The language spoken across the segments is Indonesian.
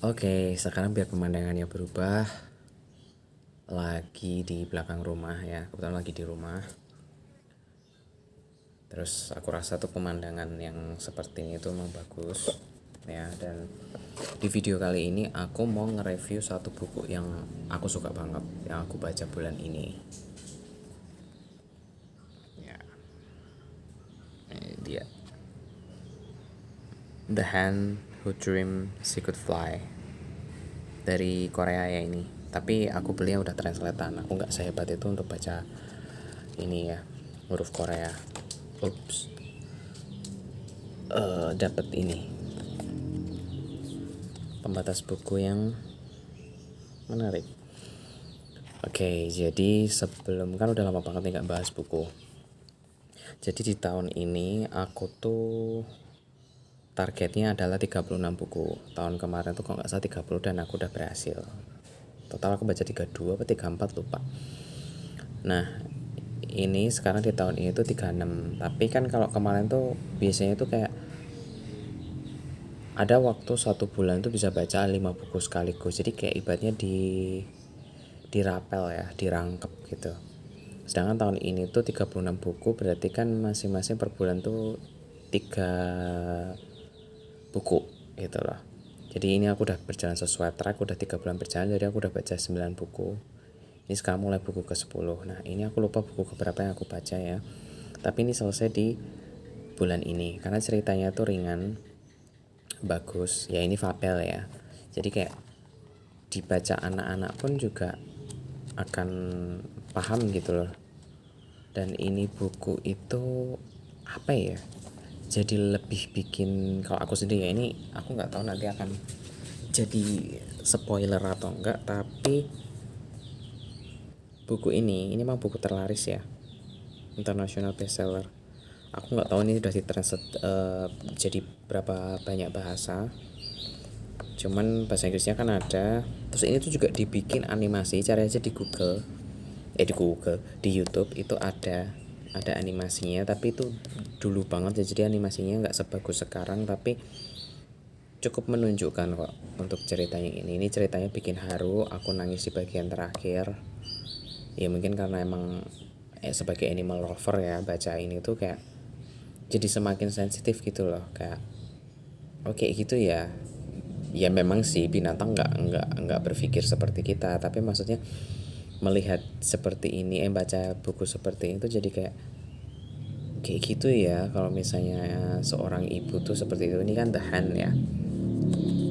Oke, sekarang biar pemandangannya berubah. Lagi di belakang rumah ya, kebetulan lagi di rumah. Terus aku rasa tuh pemandangan yang seperti ini tuh emang bagus ya. Dan di video kali ini aku mau nge-review satu buku yang aku suka banget, yang aku baca bulan ini. Ya, ini dia. The Hand Who Dreamed She Could Fly, dari Korea ya ini. Tapi aku belinya udah translatean. Aku nggak sehebat itu untuk baca ini ya, huruf Korea. Ups. Dapat ini pembatas buku yang menarik. Oke, jadi sebelum kan udah lama banget nih gak bahas buku. Jadi di tahun ini aku tuh targetnya adalah 36 buku. Tahun kemarin tuh kalau nggak salah 30 dan aku udah berhasil. Total aku baca 32 atau 34 lupa. Nah, ini sekarang di tahun ini tuh 36. Tapi kan kalau kemarin tuh biasanya tuh kayak ada waktu satu bulan tuh bisa baca 5 buku sekaligus. Jadi kayak ibaratnya dirapel ya, dirangkep gitu. Sedangkan tahun ini tuh 36 buku, berarti kan masing-masing per bulan tuh 3 buku gitu loh. Jadi ini aku udah berjalan sesuai track, udah 3 bulan berjalan, jadi aku udah baca 9 buku. Ini sekarang mulai buku ke-10. Nah ini aku lupa buku keberapa yang aku baca ya. Tapi ini selesai di bulan ini, karena ceritanya tuh ringan, bagus. Ya ini fabel ya. Jadi kayak dibaca anak-anak pun juga akan paham gitu loh. Dan ini buku itu apa ya, jadi lebih bikin, kalau aku sendiri ya, ini aku nggak tahu nanti akan jadi spoiler atau enggak, tapi buku ini memang buku terlaris ya, international bestseller. Aku nggak tahu ini udah ditranslate jadi berapa banyak bahasa, cuman bahasa Inggrisnya kan ada. Terus ini tuh juga dibikin animasi, cari aja di Google, di YouTube itu ada animasinya, tapi itu dulu banget ya, jadi animasinya nggak sebagus sekarang, tapi cukup menunjukkan kok untuk ceritanya. Ini ceritanya bikin haru, aku nangis di bagian terakhir. Ya mungkin karena emang sebagai animal lover ya, baca ini tuh kayak jadi semakin sensitif gitu loh, kayak oke gitu ya. Ya memang sih binatang nggak berpikir seperti kita, tapi maksudnya melihat seperti ini, baca buku seperti itu, jadi kayak gitu ya. Kalau misalnya seorang ibu tuh seperti itu, ini kan The Hand ya.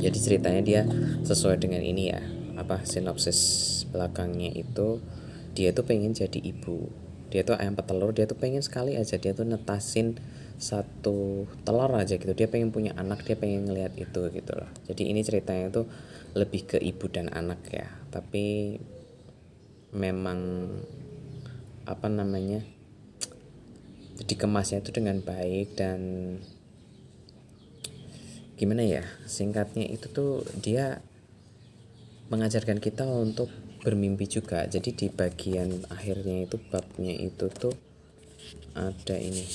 Jadi ceritanya dia sesuai dengan ini ya, apa sinopsis belakangnya itu, dia tuh pengen jadi ibu. Dia tuh ayam petelur, dia tuh pengen sekali aja, dia tuh netasin satu telur aja gitu, dia pengen punya anak, dia pengen ngelihat itu gitu loh. Jadi ini ceritanya tuh lebih ke ibu dan anak ya, tapi memang apa namanya, dikemasnya itu dengan baik. Dan gimana ya, singkatnya itu tuh dia mengajarkan kita untuk bermimpi juga. Jadi di bagian akhirnya itu, babnya itu tuh ada ini,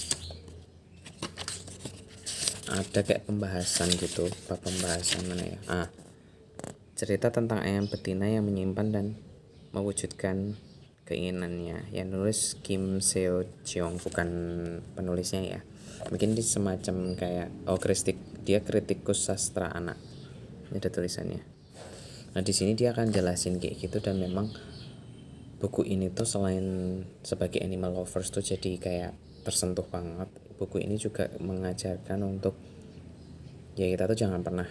ada kayak pembahasan gitu. Bab pembahasan mana ya, cerita tentang ayam betina yang menyimpan dan mewujudkan keinginannya. Yang nulis Kim Seo Jeong, bukan penulisnya ya. Mungkin dia semacam kayak dia kritikus sastra anak. Ini ada tulisannya. Nah di sini dia akan jelasin kayak gitu. Dan memang buku ini tuh selain sebagai animal lovers tuh jadi kayak tersentuh banget, buku ini juga mengajarkan untuk ya kita tuh jangan pernah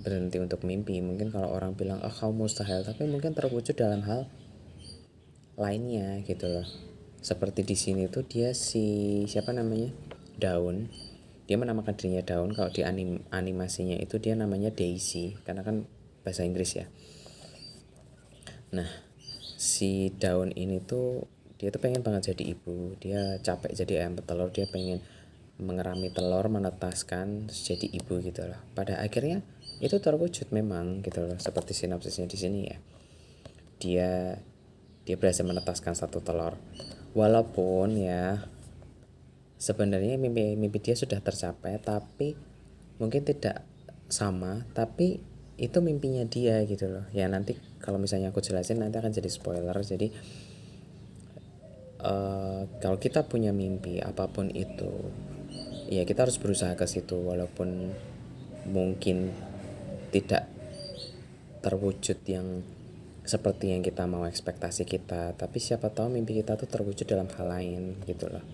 berhenti untuk mimpi. Mungkin kalau orang bilang kamu mustahil, tapi mungkin terwujud dalam hal lainnya gitu loh. Seperti di sini tuh dia siapa namanya, Daun, dia menamakan dirinya Daun. Kalau di animasinya itu dia namanya Daisy, karena kan bahasa Inggris ya. Nah si Daun ini tuh dia tuh pengen banget jadi ibu, dia capek jadi ayam petelur, dia pengen mengerami telur, menetaskan, terus jadi ibu gitu loh. Pada akhirnya itu terwujud memang gitu loh, seperti sinopsisnya di sini ya. Dia dia berhasil menetaskan satu telur. Walaupun ya sebenarnya mimpi dia sudah tercapai, tapi mungkin tidak sama, tapi itu mimpinya dia gitu loh ya. Nanti kalau misalnya aku jelasin nanti akan jadi spoiler. Jadi kalau kita punya mimpi apapun itu ya kita harus berusaha ke situ, walaupun mungkin tidak terwujud yang seperti yang kita mau, ekspektasi kita, tapi siapa tahu mimpi kita tuh terwujud dalam hal lain gitu loh.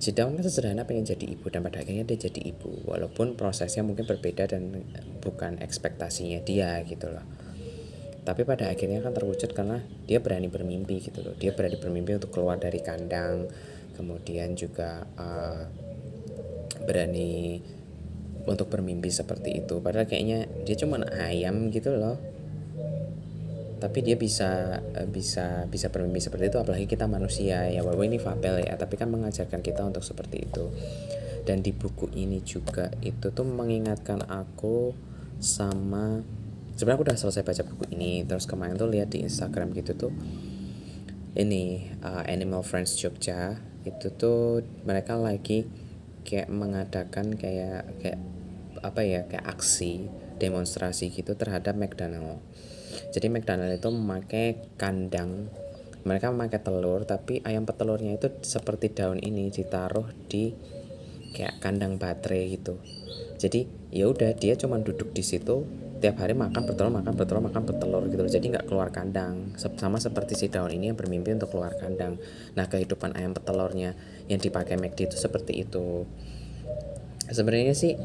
Si Daun kan sesederhana pengen jadi ibu, dan pada akhirnya dia jadi ibu walaupun prosesnya mungkin berbeda dan bukan ekspektasinya dia gitu loh. Tapi pada akhirnya kan terwujud karena dia berani bermimpi gitu loh. Dia berani bermimpi untuk keluar dari kandang, kemudian juga berani untuk bermimpi seperti itu. Padahal kayaknya dia cuma ayam gitu loh, tapi dia bisa bermimpi seperti itu. Apalagi kita manusia ya, walaupun ini fabel ya, tapi kan mengajarkan kita untuk seperti itu. Dan di buku ini juga itu tuh mengingatkan aku sama, sebenarnya aku udah selesai baca buku ini, terus kemarin tuh lihat di Instagram gitu tuh ini Animal Friends Jogja itu tuh mereka lagi kayak mengadakan kayak apa ya, kayak aksi demonstrasi gitu terhadap McDonald. Jadi McDonald itu memakai kandang, mereka memakai telur, tapi ayam petelurnya itu seperti daun ini ditaruh di kayak kandang baterai gitu. Jadi ya udah dia cuma duduk di situ tiap hari makan bertelur gitu loh. Jadi nggak keluar kandang, sama seperti si daun ini yang bermimpi untuk keluar kandang. Nah kehidupan ayam petelurnya yang dipakai McD itu seperti itu. Sebenarnya sih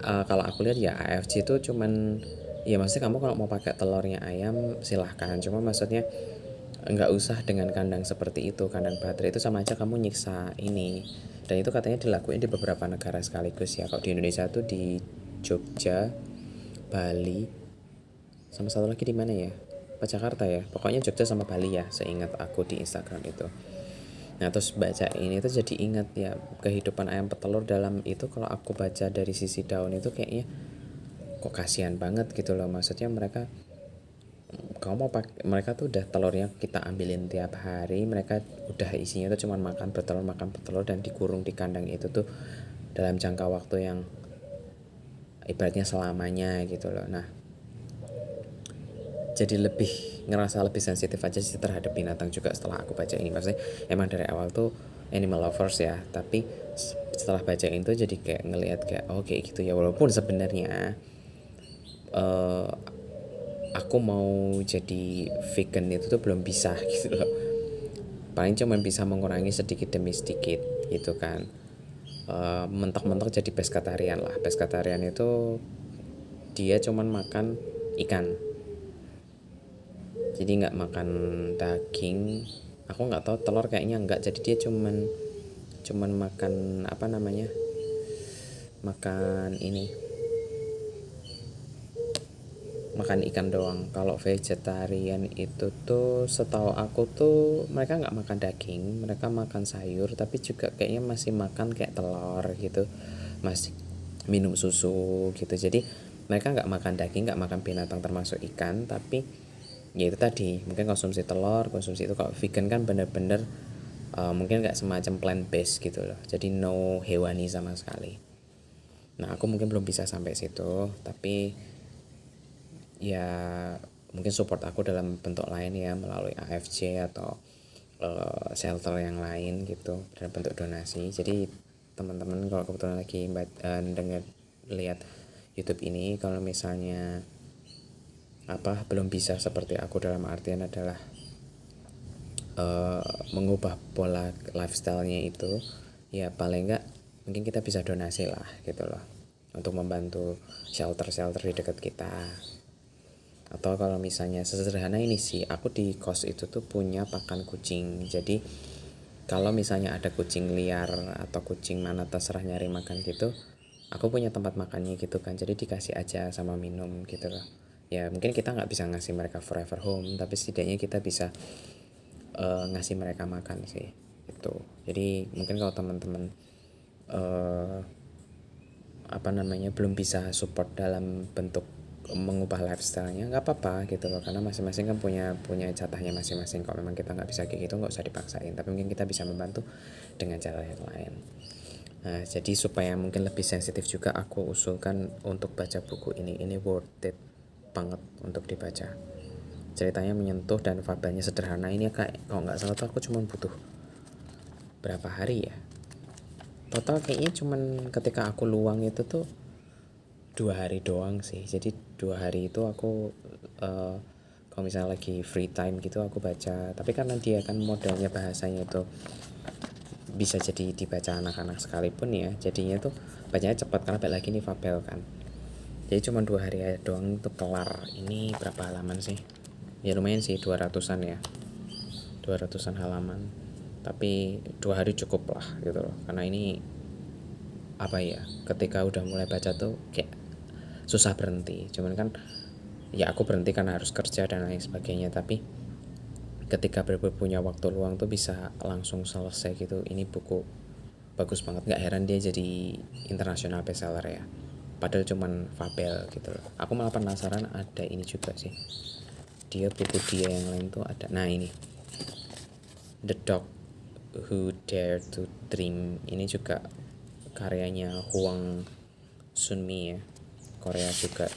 kalau aku lihat ya AFC itu cuman ya, maksudnya kamu kalau mau pakai telurnya ayam silahkan, cuma maksudnya nggak usah dengan kandang seperti itu, kandang baterai itu sama aja kamu nyiksa ini. Dan itu katanya dilakuin di beberapa negara sekaligus ya. Kalau di Indonesia tuh di Jogja, Bali, sama satu lagi di mana ya, Jakarta ya, pokoknya Jogja sama Bali ya seingat aku di Instagram itu. Nah terus baca ini tuh jadi ingat ya kehidupan ayam petelur dalam itu. Kalau aku baca dari sisi daun itu kayaknya kok kasihan banget gitu loh. Maksudnya kamu mau pakai, mereka tuh udah telurnya kita ambilin tiap hari, mereka udah isinya tuh cuman makan bertelur dan dikurung di kandang itu tuh dalam jangka waktu yang ibaratnya selamanya gitu loh. Nah jadi ngerasa lebih sensitif aja sih terhadap binatang juga setelah aku baca ini. Maksudnya emang dari awal tuh animal lovers ya, tapi setelah baca itu jadi kayak ngelihat kayak oh kayak gitu ya. Walaupun sebenarnya aku mau jadi vegan itu tuh belum bisa gitu loh. Paling cuma bisa mengurangi sedikit demi sedikit gitu kan. Mentok-mentok jadi pescatarian lah. Pescatarian itu dia cuman makan ikan, jadi nggak makan daging. Aku nggak tahu telur kayaknya nggak, jadi dia cuman makan apa namanya, makan ini, makan ikan doang. Kalau vegetarian itu tuh setahu aku tuh mereka nggak makan daging, mereka makan sayur, tapi juga kayaknya masih makan kayak telur gitu, masih minum susu gitu. Jadi mereka nggak makan daging, nggak makan binatang termasuk ikan, tapi ya itu tadi mungkin konsumsi telur, konsumsi itu. Kalau vegan kan bener-bener mungkin nggak semacam plant based gitu loh, jadi no hewani sama sekali. Nah aku mungkin belum bisa sampai situ, tapi ya mungkin support aku dalam bentuk lain ya, melalui AFC atau shelter yang lain gitu, dalam bentuk donasi. Jadi teman-teman kalau kebetulan lagi dengar lihat YouTube ini, kalau misalnya belum bisa seperti aku, dalam artian adalah mengubah pola lifestyle-nya itu, ya paling enggak mungkin kita bisa donasi lah gitu loh, untuk membantu shelter-shelter di dekat kita. Atau kalau misalnya sesederhana ini sih, aku di kos itu tuh punya pakan kucing. Jadi kalau misalnya ada kucing liar atau kucing mana terserah nyari makan gitu, aku punya tempat makannya gitu kan, jadi dikasih aja sama minum gitu loh. Ya mungkin kita nggak bisa ngasih mereka forever home, tapi setidaknya kita bisa ngasih mereka makan sih itu. Jadi mungkin kalau teman-teman belum bisa support dalam bentuk mengubah lifestyle-nya, nggak apa-apa gitu loh, karena masing-masing kan punya jatahnya masing-masing. Kalau memang kita nggak bisa kayak gitu, nggak usah dipaksain, tapi mungkin kita bisa membantu dengan cara yang lain. Nah jadi supaya mungkin lebih sensitif juga, aku usulkan untuk baca buku ini worth it. banget untuk dibaca. Ceritanya menyentuh dan fabelnya sederhana. Ini kayak kalau nggak salah tuh aku cuma butuh berapa hari ya, total kayaknya cuman ketika aku luang itu tuh 2 hari doang sih. Jadi 2 hari itu aku kalau misalnya lagi free time gitu aku baca. Tapi karena dia kan modelnya bahasanya itu bisa jadi dibaca anak-anak sekalipun ya, jadinya tuh bacanya cepat karena balik lagi nih fabel kan. Jadi cuma 2 hari doang tuh kelar. Ini berapa halaman sih? Ya lumayan sih, 200-an ya, 200-an halaman. Tapi 2 hari cukup lah gitu loh. Karena ini apa ya, ketika udah mulai baca tuh kayak susah berhenti. Cuman kan ya aku berhenti karena harus kerja dan lain sebagainya. Tapi ketika punya waktu luang tuh bisa langsung selesai gitu. Ini buku bagus banget, nggak heran dia jadi internasional bestseller ya, padahal cuman fabel gitu loh. Aku malah penasaran ada ini juga sih, dia buku dia yang lain tuh ada. Nah ini The Dog Who Dared to Dream, ini juga karyanya Hwang Sunmi ya, Korea juga.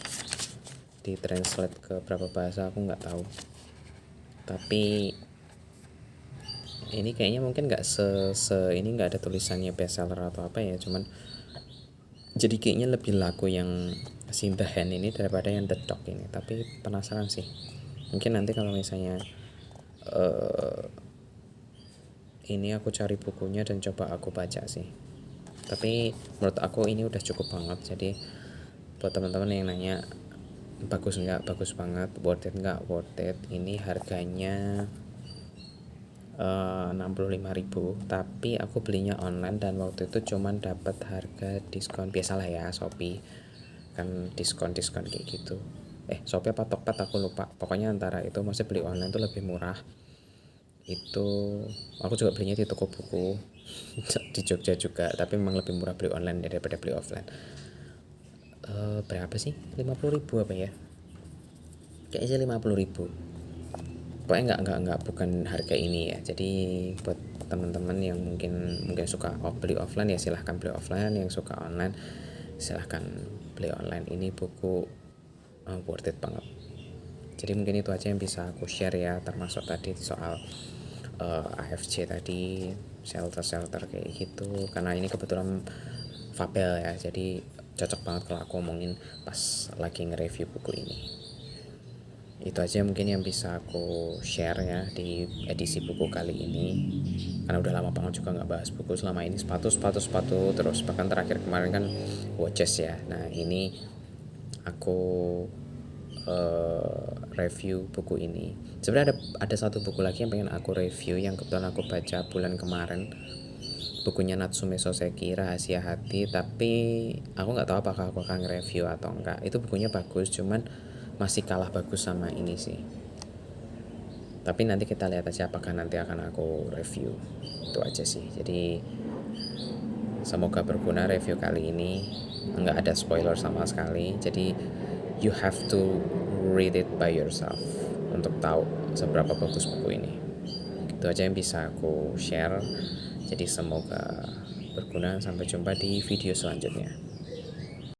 Ditranslate ke berapa bahasa aku nggak tahu, tapi ini kayaknya mungkin nggak ini nggak ada tulisannya bestseller atau apa ya, cuman jadi kayaknya lebih laku yang si The Hand ini daripada yang The Dog ini. Tapi penasaran sih, mungkin nanti kalau misalnya ini aku cari bukunya dan coba aku baca sih. Tapi menurut aku ini udah cukup banget. Jadi buat teman-teman yang nanya bagus nggak, bagus banget. Worth it nggak, worth it. Ini harganya 65.000, tapi aku belinya online dan waktu itu cuman dapat harga diskon. Biasalah ya Shopee kan diskon kayak gitu. Shopee apa Tokped aku lupa, pokoknya antara itu. Masih beli online tuh lebih murah. Itu aku juga belinya di toko buku di Jogja juga, tapi memang lebih murah beli online daripada beli offline. Berapa sih, 50.000 apa ya, kayaknya 50.000. Pokoknya nggak bukan harga ini ya. Jadi buat teman-teman yang mungkin suka beli offline ya silahkan beli offline, yang suka online silahkan beli online. Ini buku worth it banget. Jadi mungkin itu aja yang bisa aku share ya, termasuk tadi soal AFC tadi, shelter kayak gitu. Karena ini kebetulan fabel ya, jadi cocok banget kalau aku omongin pas lagi nge-review buku ini. Itu aja mungkin yang bisa aku share ya di edisi buku kali ini, karena udah lama banget juga nggak bahas buku. Selama ini sepatu terus, bahkan terakhir kemarin kan watches ya. Nah ini aku review buku ini. Sebenarnya ada satu buku lagi yang pengen aku review, yang kebetulan aku baca bulan kemarin, bukunya Natsume Soseki, Rahasia Hati. Tapi aku nggak tahu apakah aku akan nge-review atau enggak. Itu bukunya bagus, cuman masih kalah bagus sama ini sih. Tapi nanti kita lihat aja apakah nanti akan aku review. Itu aja sih. Jadi semoga berguna review kali ini. Nggak ada spoiler sama sekali. Jadi you have to read it by yourself untuk tahu seberapa bagus buku ini. Itu aja yang bisa aku share. Jadi semoga berguna. Sampai jumpa di video selanjutnya.